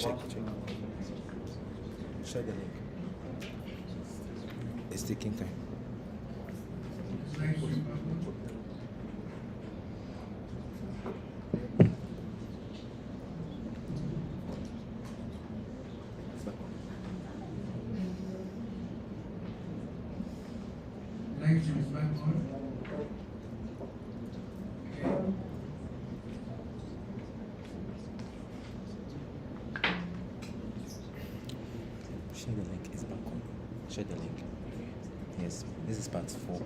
Check. Share the link. It's taking time. Live stream is back on. Share the link. It's back on. Share the link. Yes, this is part 4.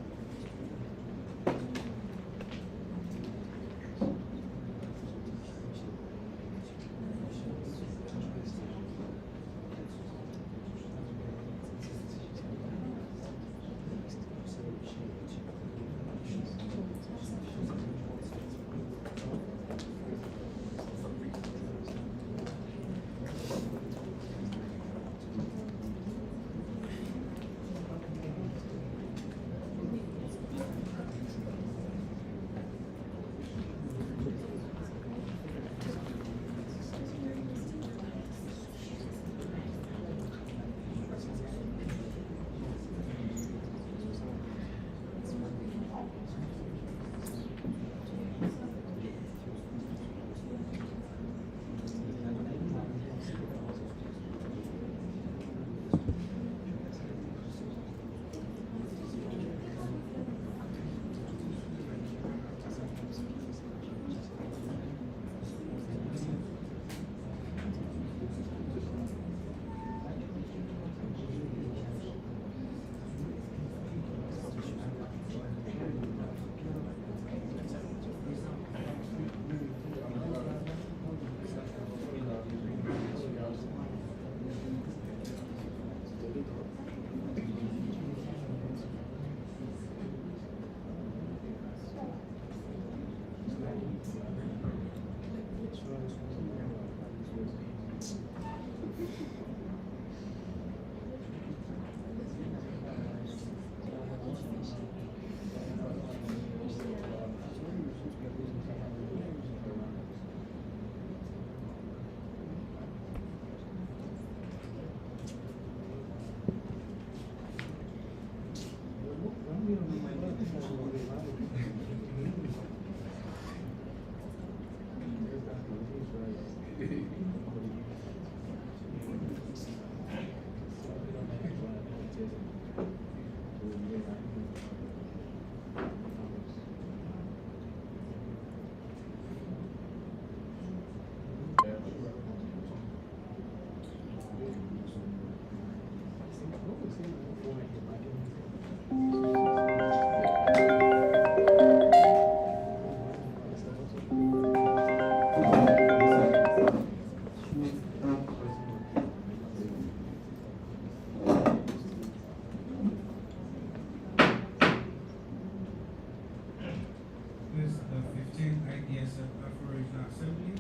This is the 15th IPSF AfRO Regional Assembly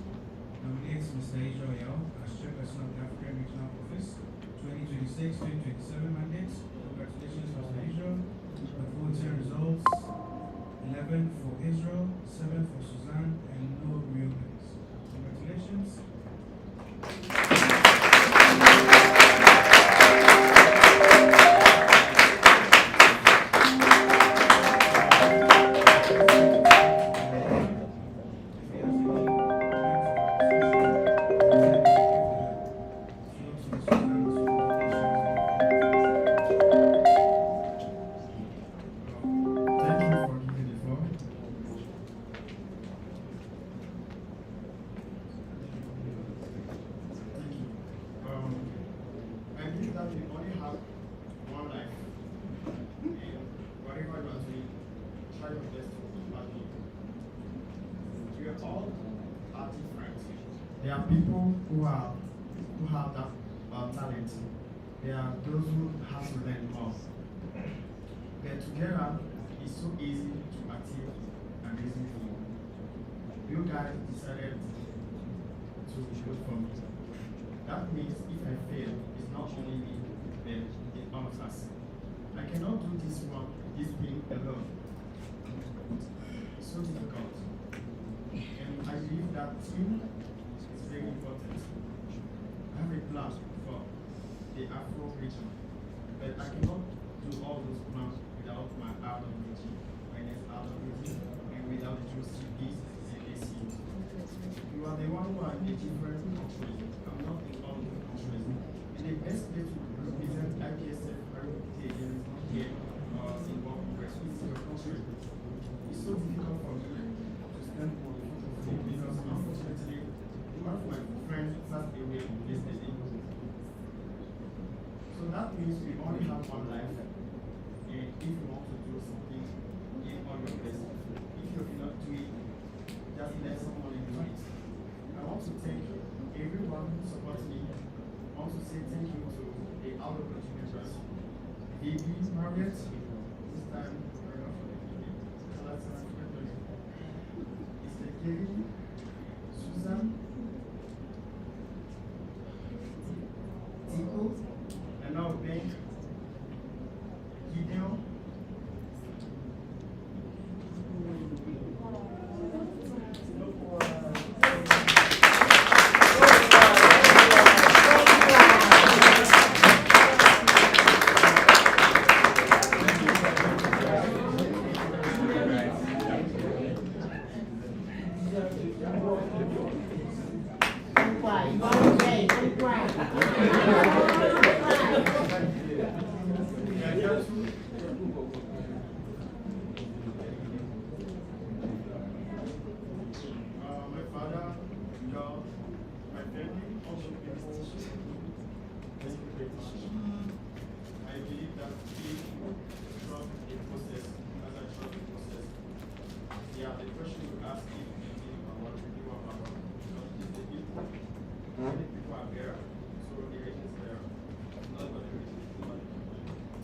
nominates Mr. Israel as Chairperson of the African Regional Office 2026-2027 mandates. Congratulations, Mr. Israel. The voting results: 11 for Israel, 7 for Suzanne, and no real names. Congratulations. Thank you for giving the floor. Thank you. I believe that we only have one life, and whatever you are doing, try your best to be happy. We are all different. There are people who have that talent. There are those who have to learn more. But together, it's so easy to achieve amazing things. You guys decided to vote for me. That means if I fail, it's not only me, but all of us. I cannot do this thing alone. It's so difficult. And I believe that team is very important. plan for the Afro region, but I cannot do all those plans without my RWG, my next RWG, and without the CPs and ACs. You are the one who are in different countries. I'm not in all the countries. And the best way to represent IPSF AfRO again is not here in World Congress, it's in your country. It's so difficult for me to stand for the front of you because unfortunately, one of my friends passed away yesterday. So that means we only have one life. And if you want to do something, give all your best. If you cannot do it, just let someone do it. I want to thank everyone who supports me. I want to say thank you to the other contributors. Baby, Margaret, this time, we're not for the baby. Mr. Kevin, Susan, Tico, and now Ben, Gideon, my father, God, my family, all the people, thank you very much. I believe that we trust the process as I trust the process. Yeah, the question you ask if we believe about what we do about because it's the people. Many people are there, so the rate is there. Not what the rate is.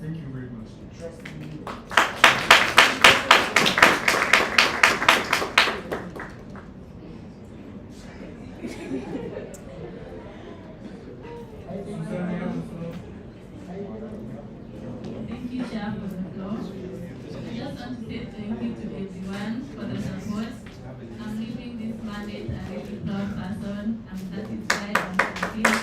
Thank you very much. Trust me. Susan, you have the floor. Thank you, Chair, for the floor. I just want to say thank you to everyone for the support. I'm leaving this mandate a really proud person. I'm satisfied and fulfilled.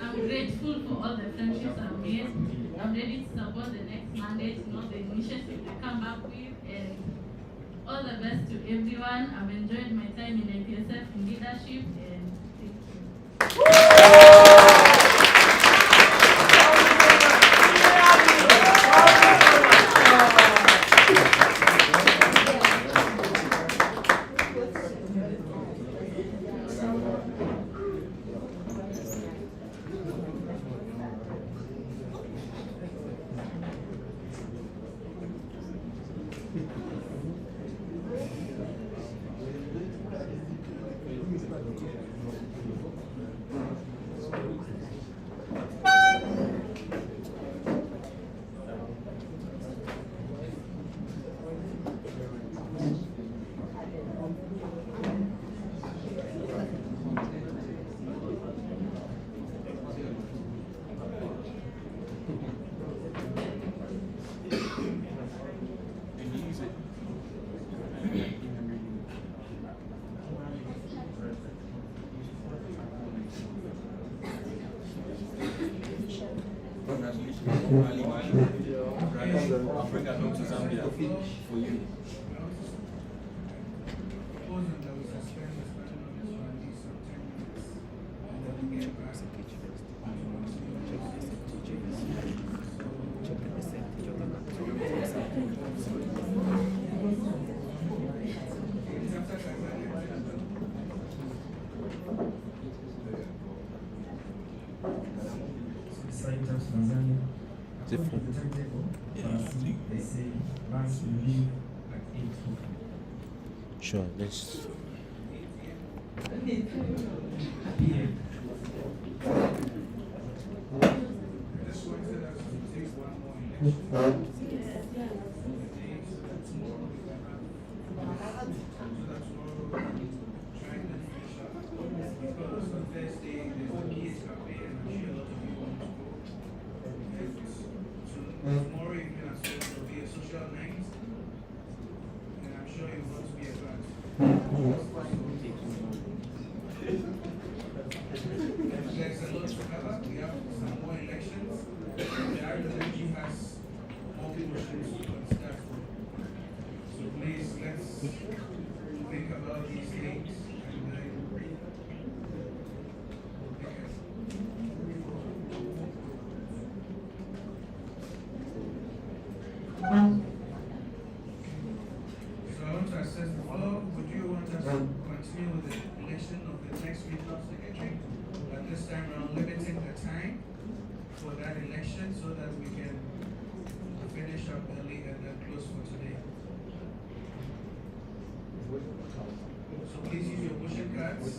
I'm grateful for all the friendships I've made. I'm ready to support the next mandate, not the initiatives they come up with, and all the best to everyone. I've enjoyed my time in IPSF in leadership, and thank you. I'll bring her home to Zambia for you. Proposing that we suspend the spending on this one, these some 10 minutes, and then we get back. Different. They say banks will leave Sure, let's. Just wanted us to take one more election. So that tomorrow we can have, so that tomorrow we can try and finish up. Because on Thursday there's a PH campaign and I'm sure a lot of you want to go. And so tomorrow evening as well there'll be a social night. And I'm sure you want to be a part. There's a lot to cover. We have some more elections. The RWG has more motions to consider for. So please, let's think about these things and then so I want to assess the floor. Would you want us to continue with the election of the next regional secretary? At this time around limiting the time for that election so that we can finish up early and then close for today. So please use your motion cards.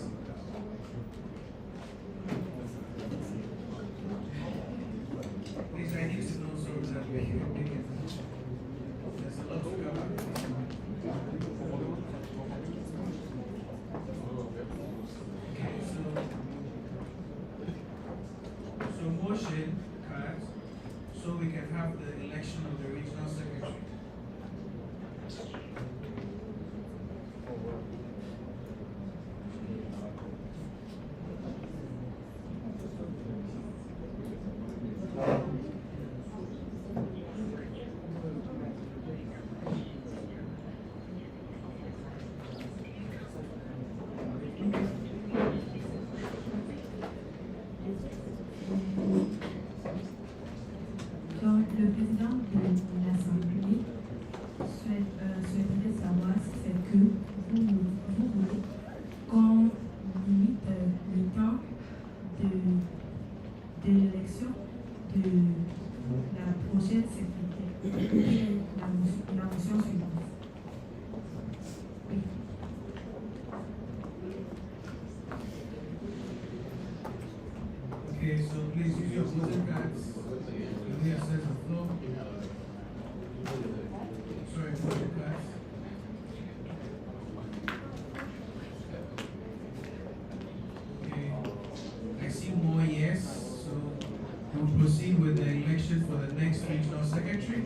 Please, I need to know so that we can make it. There's a lot to cover. Okay, so motion cards so we can have the election of the regional secretary. Donc, le président de l'Assemblée souhaiterait savoir si c'est que vous voulez qu'on limite le temps de l'élection de la prochaine secrétaire, la motion suivante. Oui. Okay, so please use your voting cards. Let me assess the floor. Sorry, voting cards. Okay, I see more yes, so we'll proceed with the election for the next regional secretary.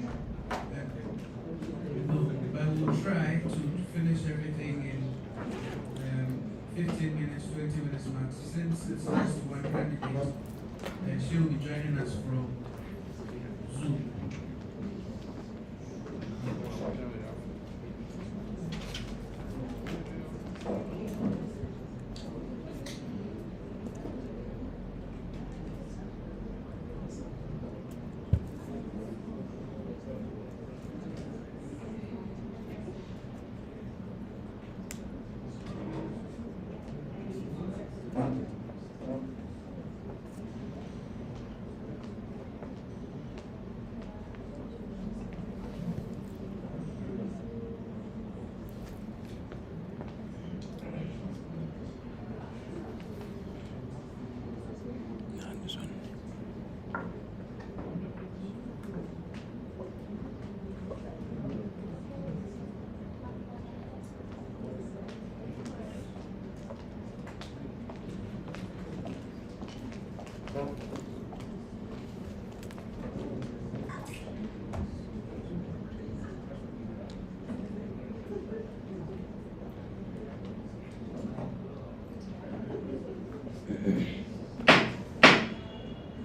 No, but we'll try to finish everything in 15 minutes, 20 minutes max. Since it's just one candidate, and she'll be joining us from Zoom. This one.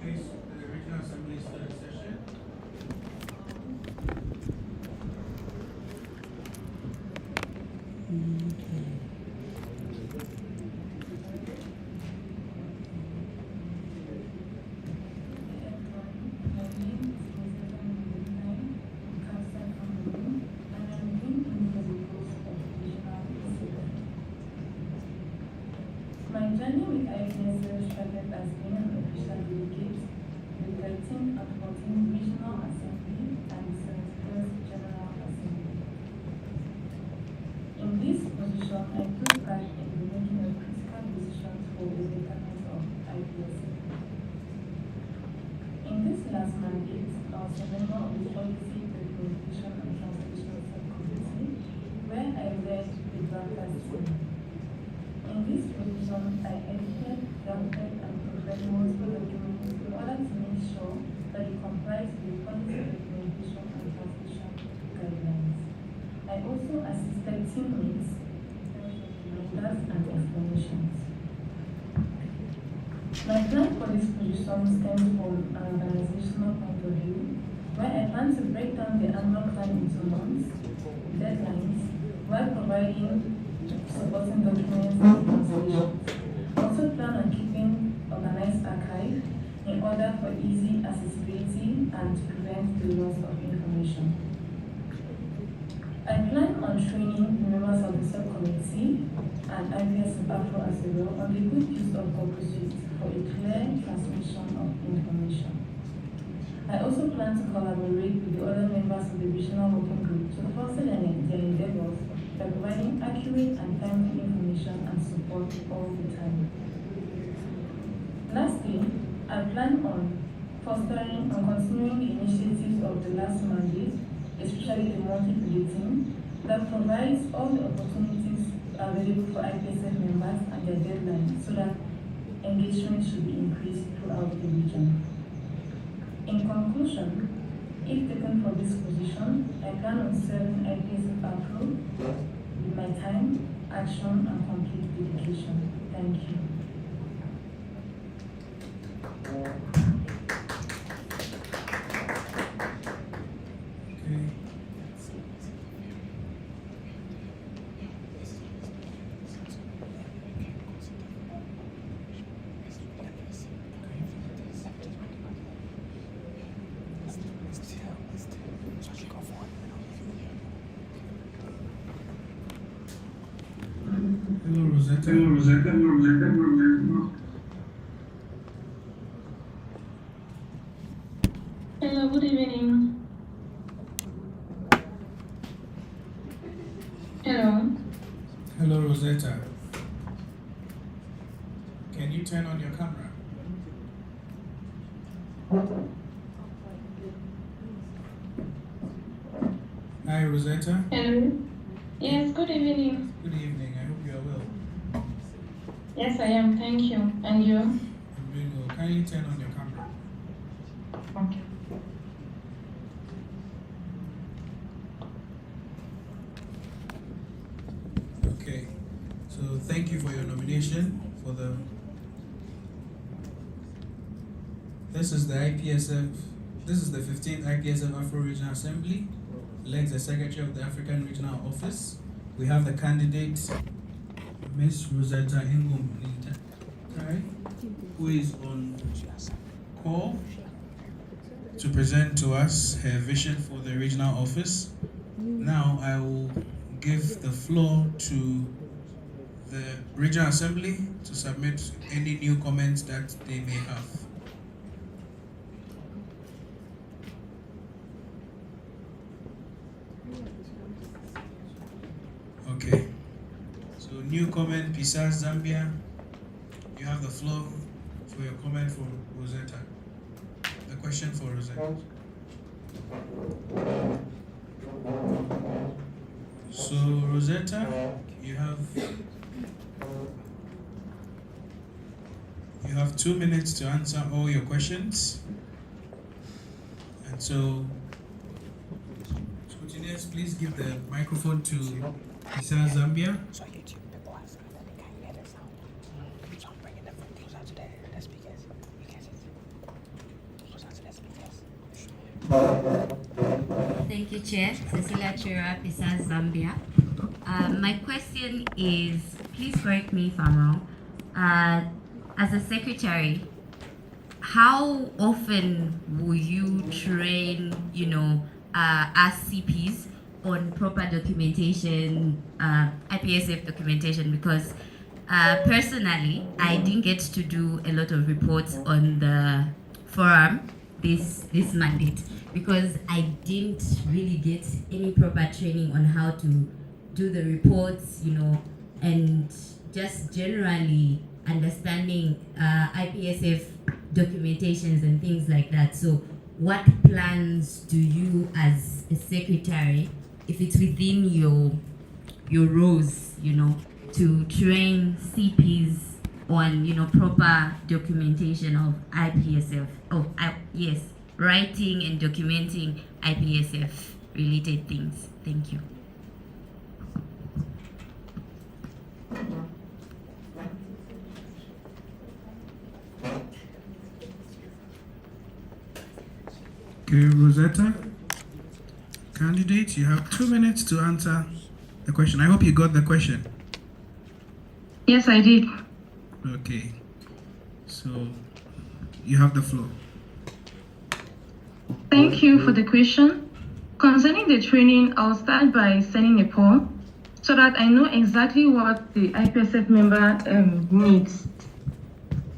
Please, the regional assembly is still in session. My journey with IPSF started as being an official delegate with 13 and 14 regional assembly and 71st general assembly. position, I took part in the making of critical decisions for the betterment of IPSF. In this last mandate, I was a member of the Policy, Documentation and Translation Subcommittee, where I led the drafters team. In this position, I edited, drafted, and prepared multiple documents in order to make sure that it complies with the Policy, Documentation and Translation guidelines. I also assisted teammates with reminders and explanations. My plan for this position stems from an organizational point of view, where I plan to break down the annual plan into months, deadlines, while providing supporting documents and translations. I also plan on keeping organized archive in order for easy accessibility and to prevent the loss of information. I plan on training the members of the subcommittee and IPSF AfRO as well on the good use of Google Suite for a clear transmission of information. I also plan to collaborate with the other members of the regional working group to foster their endeavors by providing accurate and timely information and support all the time. Lastly, I plan on fostering and continuing the initiatives of the last mandate, especially the monthly bulletin, that provides all the opportunities available for IPSF members and their deadlines so that engagement should be increased throughout the region. In conclusion, if taken for this position, I plan on serving IPSF AfRO with my time, action, and complete dedication. Thank you. Okay. Hello, Rosetta. Hello, good evening. Hello. Hello, Rosetta. Can you turn on your camera? Hi, Rosetta. Hello. Yes, good evening. Good evening. I hope you are well. Yes, I am. Thank you. And you? I'm doing well. Can you turn on your camera? Okay. Okay. So thank you for your nomination for the. This is the IPSF. This is the 15th IPSF AfRO Regional Assembly. Elect the Secretary of the African Regional Office. We have the candidate, Miss Rosetta Ingum, who is on call to present to us her vision for the regional office. Now I will give the floor to the Regional Assembly to submit any new comments that they may have. Okay. So new comment, Pisas, Zambia. You have the floor for your comment for Rosetta. The question for Rosetta. So Rosetta, you have 2 minutes to answer all your questions. And so scrutineers, please give the microphone to Isa Zambia. So YouTube people ask that they can't hear the sound. So I'm bringing them closer to the speakers. You guys closer to the speakers. Thank you, Chair. Cecilia Chira, Pisas, Zambia. My question is, please correct me if I'm wrong. As a secretary, how often will you train, as CPs on proper documentation, IPSF documentation? Because personally, I didn't get to do a lot of reports on the forum this mandate because I didn't really get any proper training on how to do the reports, and just generally understanding IPSF documentations and things like that. So what plans do you as a secretary, if it's within your roles, to train CPs on, proper documentation of IPSF, writing and documenting IPSF related things? Thank you. Okay, Rosetta, candidate, you have 2 minutes to answer the question. I hope you got the question. Yes, I did. Okay, so you have the floor. Thank you for the question. Concerning the training, I'll start by sending a poll so that I know exactly what the IPSF member needs.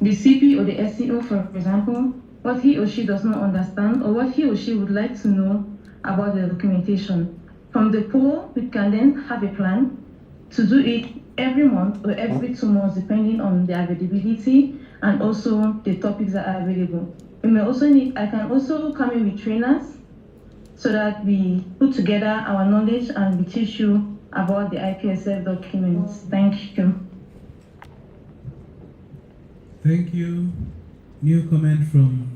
The CP or the SEO, for example, what he or she does not understand or what he or she would like to know about the documentation. From the poll, we can then have a plan to do it every month or every 2 months, depending on the availability and also the topics that are available. We may also I can also come in with trainers so that we put together our knowledge and we teach you about the IPSF documents. Thank you. Thank you. New comment from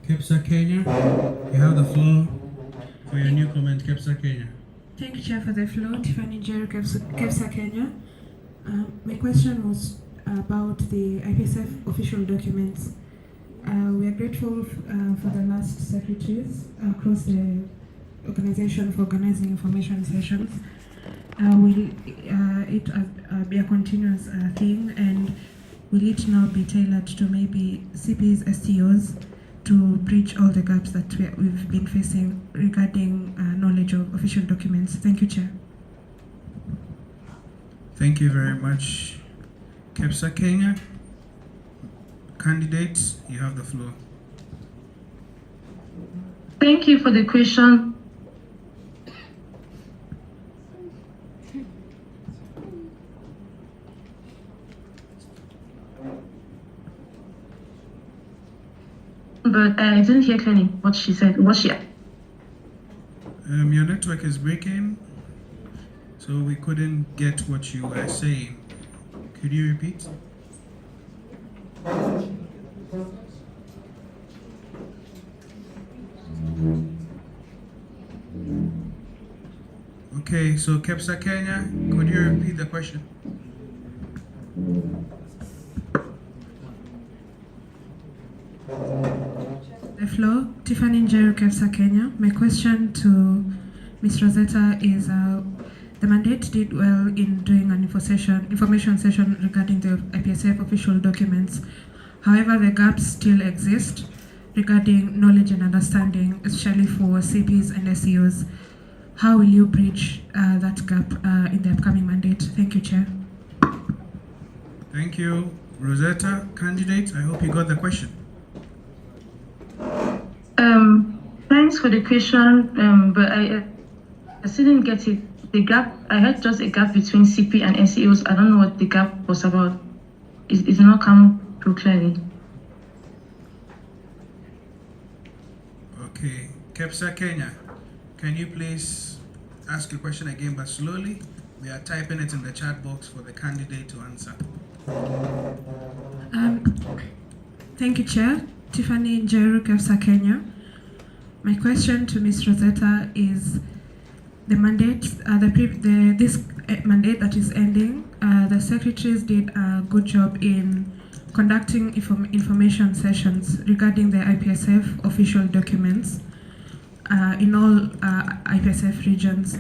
Kepsa Kenya. You have the floor for your new comment, Kepsa Kenya. Thank you, Chair, for the floor. Tiffany Njeri, Kepsa Kenya. My question was about the IPSF official documents. We are grateful for the last secretaries across the organization for organizing information sessions. Will it be a continuous thing, and will it now be tailored to maybe CPs, STOs to bridge all the gaps that we've been facing regarding knowledge of official documents? Thank you, Chair. Thank you very much, Kepsa Kenya. Candidates, you have the floor. Thank you for the question. But I didn't hear clearly what she said. Your network is breaking, so we couldn't get what you were saying. Could you repeat? Okay, so Kepsa Kenya, could you repeat the question? The floor, Tiffany Njeri, Kepsa Kenya. My question to Ms. Rosetta is, the mandate did well in doing an information session regarding the IPSF official documents. However, the gaps still exist regarding knowledge and understanding, especially for CPs and SEOs. How will you bridge that gap in the upcoming mandate? Thank you, Chair. Thank you, Rosetta. Candidate, I hope you got the question. Thanks for the question, but I still didn't get it. The gap, I heard just a gap between CP and SEOs. I don't know what the gap was about. It's not come through clearly. Okay, Kepsa Kenya, can you please ask your question again, but slowly? We are typing it in the chat box for the candidate to answer. Thank you, Chair. Tiffany Njeri, Kepsa Kenya. My question to Ms. Rosetta is, the mandate, this mandate that is ending, the secretaries did a good job in conducting information sessions regarding the IPSF official documents in all IPSF regions.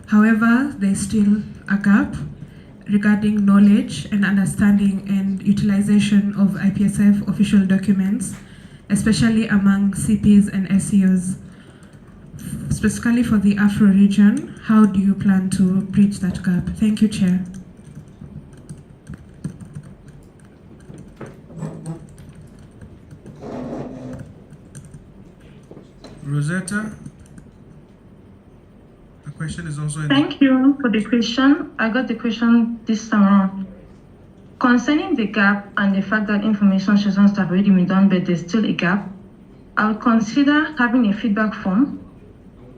However, there's still a gap regarding knowledge and understanding and utilization of IPSF official documents, especially among CPs and SEOs. Specifically for the AfRO region, how do you plan to bridge that gap? Thank you, Chair. Rosetta, question is also in Thank you for the question. I got the question this time around. Concerning the gap and the fact that information sessions have already been done, but there's still a gap, I would consider having a feedback form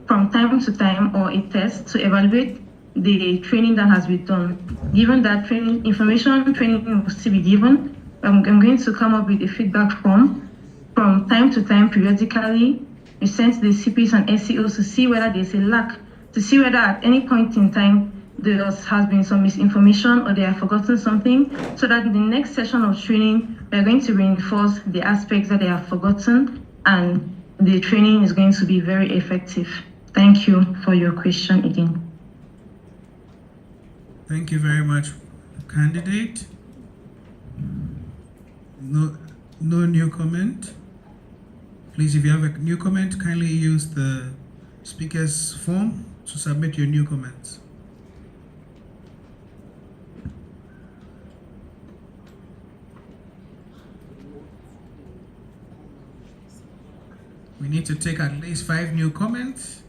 from time to time or a test to evaluate the training that has been done. Given that information training will still be given, I'm going to come up with a feedback form from time to time, periodically. We send to the CPs and SEOs to see whether there's a lack, to see whether at any point in time there has been some misinformation or they have forgotten something, so that in the next session of training, we're going to reinforce the aspects that they have forgotten and the training is going to be very effective. Thank you for your question again. Thank you very much, candidate. No new comment. Please, if you have a new comment, kindly use the speaker's form to submit your new comments. We need to take at least 5 new comments.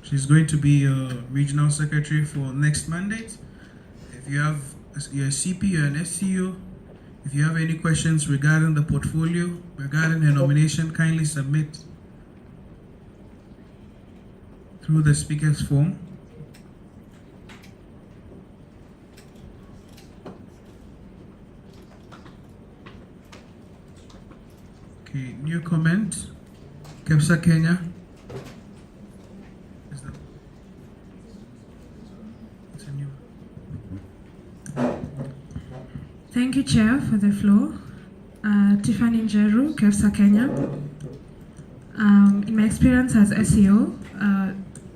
She's going to be your regional secretary for next mandate. If you have, you're a CP, you're an SCO, if you have any questions regarding the portfolio, regarding her nomination, kindly submit through the speaker's form. Okay, new comment. Kepsa Kenya. It's a new. Thank you, Chair, for the floor. Tiffany Njeru, Kepsa Kenya. In my experience as SEO,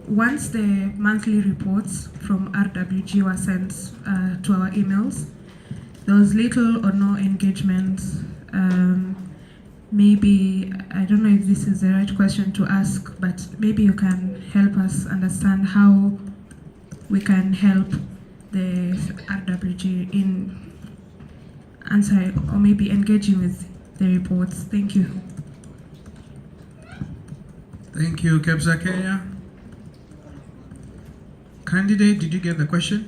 once the monthly reports from RWG were sent to our emails, there was little or no engagement. Maybe, I don't know if this is the right question to ask, but maybe you can help us understand how we can help the RWG in answering or maybe engaging with the reports. Thank you. Thank you, Kepsa Kenya. Candidate, did you get the question?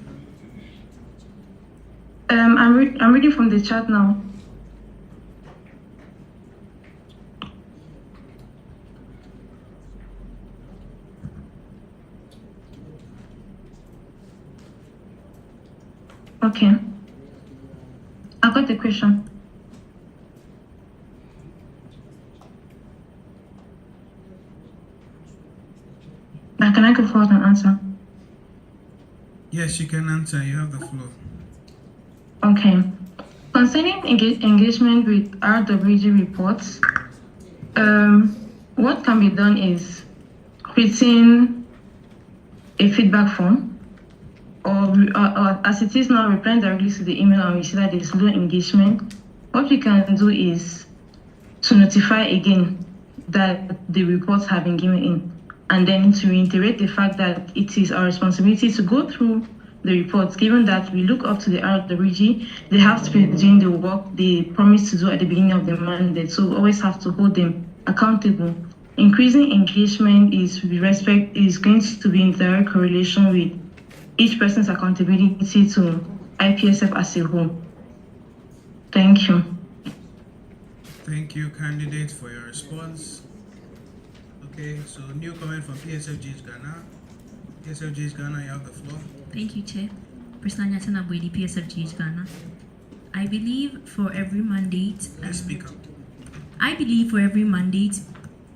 I'm reading from the chat now. Okay. I got the question. Now, can I go forward and answer? Yes, you can answer. You have the floor. Okay. Concerning engagement with RWG reports, what can be done is creating a feedback form, or as it is now, replying directly to the email and we see that there's low engagement. What we can do is to notify again that the reports have been given in, and then to reiterate the fact that it is our responsibility to go through the reports, given that we look up to the RWG. They have to be doing the work they promised to do at the beginning of the mandate, so we always have to hold them accountable. Increasing engagement is going to be in direct correlation with each person's accountability to IPSF as a whole. Thank you. Thank you, candidate, for your response. Okay, so new comment from PSFG Ghana. PSFG Ghana, you have the floor. Thank you, Chair. Personal Nyatana Boydi, PSFG Ghana. I believe for every mandate. Let's speak up. I believe for every mandate,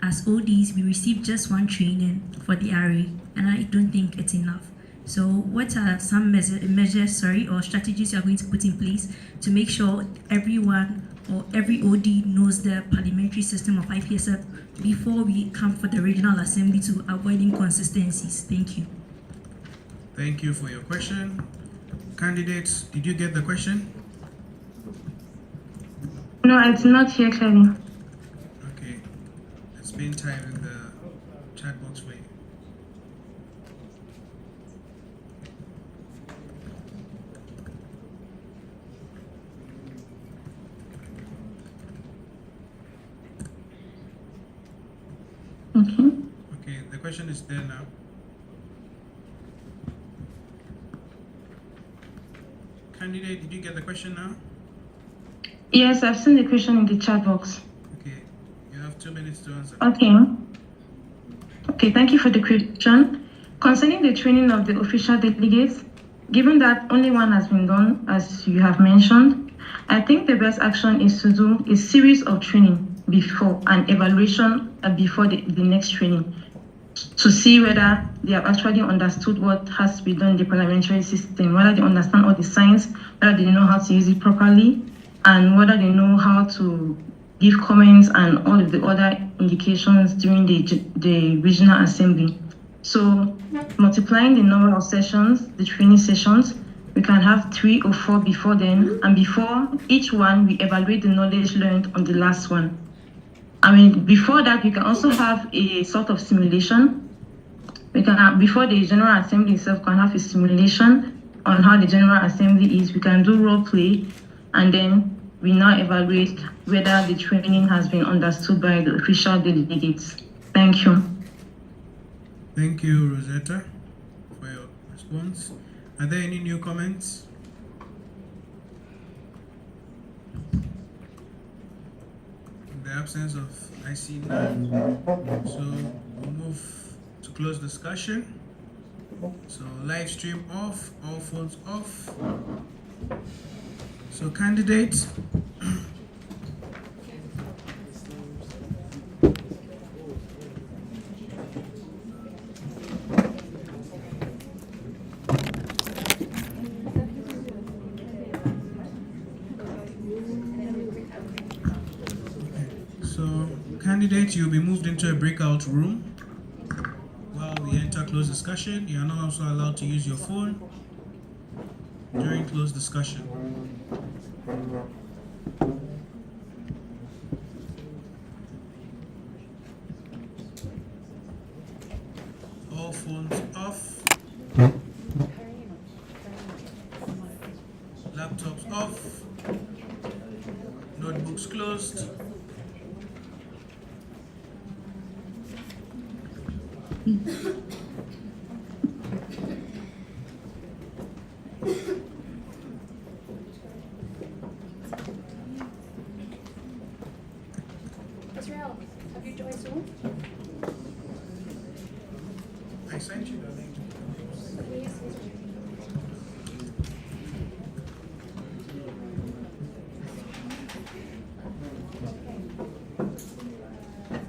as ODs, we receive just one training for the RA, and I don't think it's enough. So what are some measures or strategies you are going to put in place to make sure everyone or every OD knows the parliamentary system of IPSF before we come for the regional assembly to avoid inconsistencies? Thank you. Thank you for your question. Candidates, did you get the question? No, I did not hear clearly. Okay, it's been typed in the chat box for you. Okay. Okay, the question is there now. Candidate, did you get the question now? Yes, I've seen the question in the chat box. Okay, you have 2 minutes to answer. Okay. Okay, thank you for the question. Concerning the training of the official delegates, given that only one has been done, as you have mentioned, I think the best action is to do a series of training before and evaluation before the next training to see whether they have actually understood what has to be done in the parliamentary system, whether they understand all the signs, whether they know how to use it properly, and whether they know how to give comments and all of the other indications during the regional assembly. So multiplying the number of sessions, the training sessions, we can have 3 or 4 before then, and before each one, we evaluate the knowledge learned on the last one. I mean, before that, we can also have a sort of simulation. We can have, before the General Assembly itself, can have a simulation on how the General Assembly is. We can do role play, and then we now evaluate whether the training has been understood by the official delegates. Thank you. Thank you, Rosetta, for your response. Are there any new comments? In the absence of, I see none. So we'll move to close discussion. So live stream off, all phones off. So candidates, you'll be moved into a breakout room. While we enter closed discussion, you are not also allowed to use your phone during closed discussion. All phones off. Laptops off. Notebooks closed. Israel, have you joined Zoom? I sent you the link.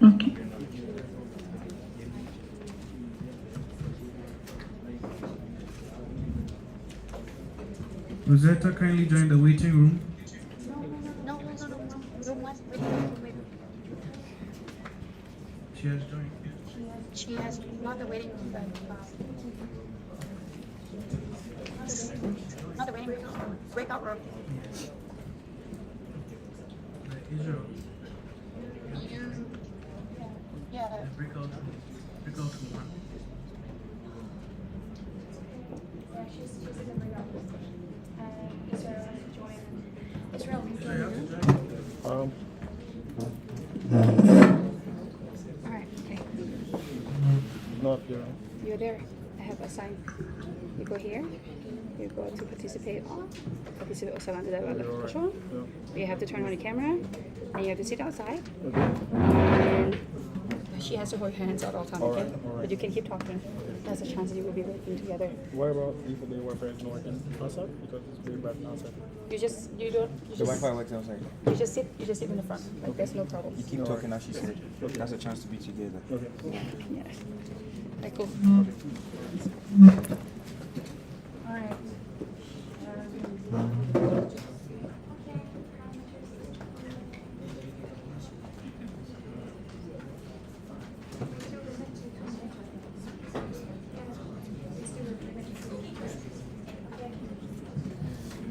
Okay. Rosetta, kindly join the waiting room. No. Room one. Wait. She has joined. She has not the waiting room, but not the waiting room. Breakout room. Israel. Yeah. Breakout room. Breakout room one. Yeah, she's in the breakout room. Israel has to join. Israel, can you Israel, you join? have to join. Alright, okay. Not there. You're there. I have a sign. You go here. You go to participate on. Participate also under the show. You have to turn on the camera. And you have to sit outside. Okay. And she has to hold her hands out all the time, okay? All right. But you can keep talking. There's a chance that you will be working together. What about if the Wi-Fi is not working outside? Because it's very bad outside. The Wi-Fi works outside. You just sit in the front. Like there's no problem. You keep talking as she said. That's a chance to be together. Okay. Yeah. Like cool. Alright.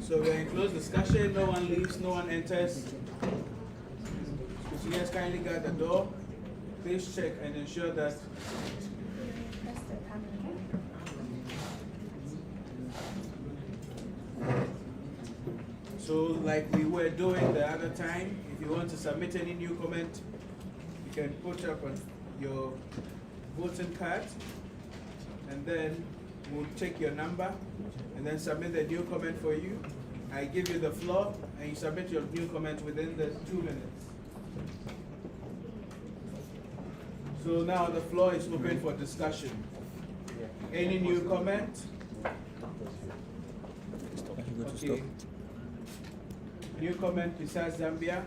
So we're in closed discussion, no one leaves, no one enters. Could you guys kindly guard the door? Please check and ensure that so like we were doing the other time, if you want to submit any new comment, you can put up on your voting card, and then we'll take your number and then submit the new comment for you. I give you the floor and you submit your new comment within the 2 minutes. So now the floor is open for discussion. Any new comment? Okay. New comment besides Zambia?